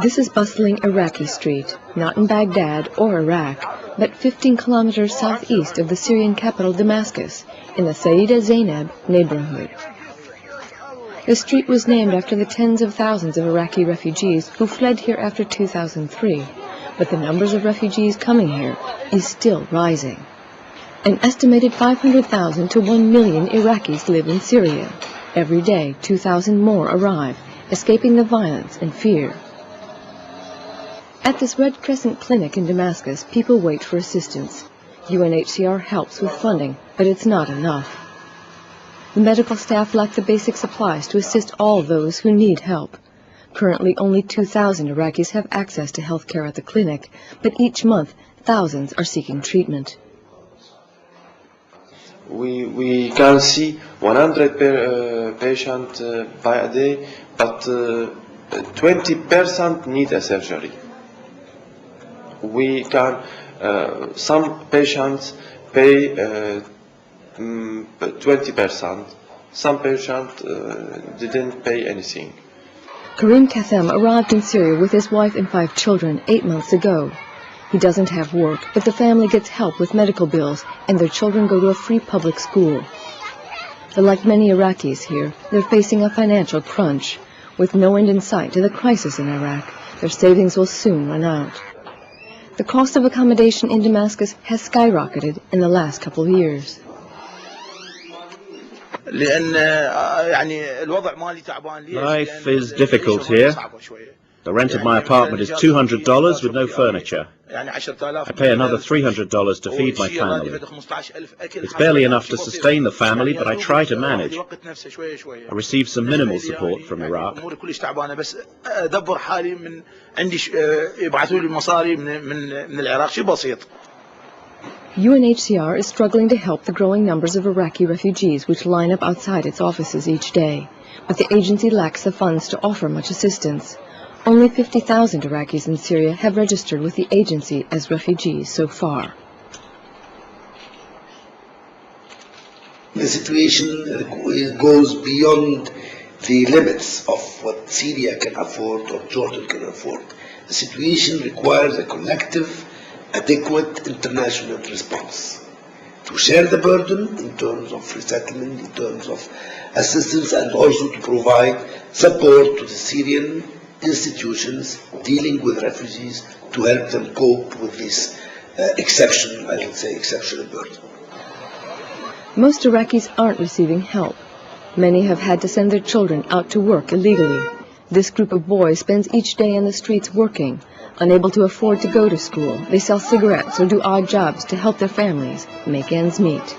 This is bustling Iraqi Street, not in Baghdad or Iraq, but 15 kilometers southeast of the Syrian capital Damascus, in the Sayyida Zainab neighborhood. The street was named after the tens of thousands of Iraqi refugees who fled here after 2003, but the numbers of refugees coming here is still rising. An estimated 500,000 to 1 million Iraqis live in Syria. Every day, 2,000 more arrive, escaping the violence and fear. At this Red Crescent clinic in Damascus, people wait for assistance. UNHCR helps with funding, but it's not enough. The medical staff lack the basic supplies to assist all those who need help. Currently, only 2,000 Iraqis have access to health care at the clinic, but each month, thousands are seeking treatment. We can see 100 patients by a day, but 20% need a surgery. We can, some patients pay 20%. Some patients didn't pay anything. Karim Kathem arrived in Syria with his wife and 5 children 8 months ago. He doesn't have work, but the family gets help with medical bills, and their children go to a free public school. But like many Iraqis here, they're facing a financial crunch. With no end in sight to the crisis in Iraq, their savings will soon run out. The cost of accommodation in Damascus has skyrocketed in the last couple of years. Life is difficult here. The rent of my apartment is $200 with no furniture. I pay another $300 to feed my family. It's barely enough to sustain the family, but I try to manage. I receive some minimal support from Iraq. UNHCR is struggling to help the growing numbers of Iraqi refugees which line up outside its offices each day, but the agency lacks the funds to offer much assistance. Only 50,000 Iraqis in Syria have registered with the agency as refugees so far. The situation goes beyond the limits of what Syria can afford or Jordan can afford. The situation requires a collective, adequate international response to share the burden in terms of resettlement, in terms of assistance, and also to provide support to the Syrian institutions dealing with refugees to help them cope with this exceptional burden. Most Iraqis aren't receiving help. Many have had to send their children out to work illegally. This group of boys spends each day in the streets working. Unable to afford to go to school, they sell cigarettes or do odd jobs to help their families make ends meet.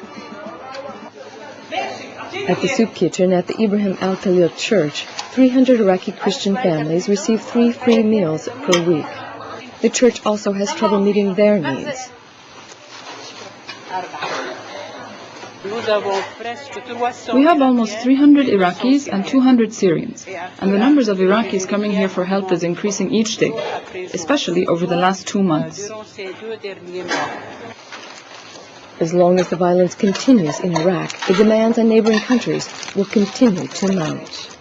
At the soup kitchen at the Ibrahim Al-Khalil Church, 300 Iraqi Christian families receive 3 free meals per week. The church also has trouble meeting their needs. We have almost 300 Iraqis and 200 Syrians, and the numbers of Iraqis coming here for help is increasing each day, especially over the last 2 months. As long as the violence continues in Iraq, the demands on neighboring countries will continue to mount.